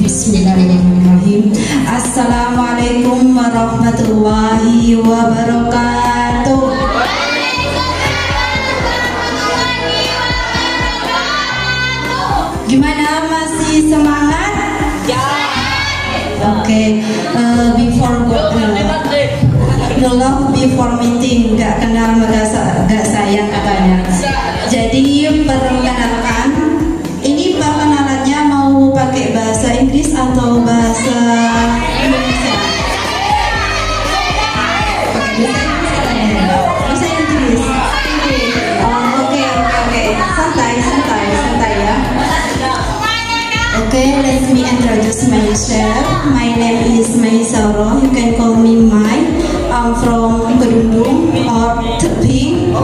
Bismillahirrahmanirrahim. Assalamualaikum warahmatullahi wabarakatuh. Gimana, masih semangat? Ya. Oke. Before the love before meeting, gak kenal gak sayang katanya. Jadi perkenalkan, ini perkenalannya mau pakai bahasa Inggris atau bahasa Indonesia? Bahasa Inggris. Oke. Santai ya. Okay, let me introduce myself. My name is Maisaro. You can call me Mai. I'm from Kedundung or Teping.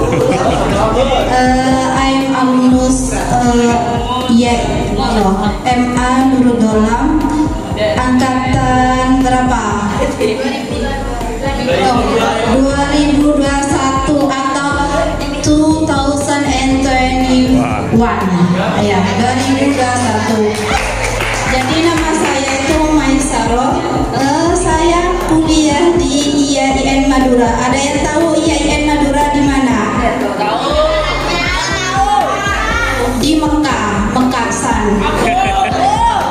I'm alumnus MA Nurul Dolam. Angkatan berapa? 2021 atau 2021. Ya, 2021. Jadi nama saya itu Maisaro. Saya kuliah di IAIN Madura. Ada yang tahu IAIN Madura di mana? Di Mekasan.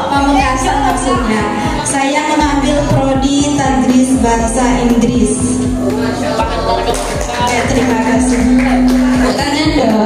Pamekasan maksudnya. Saya mengambil prodi Tadris Bahasa Inggris. Terima kasih. Tangan dong.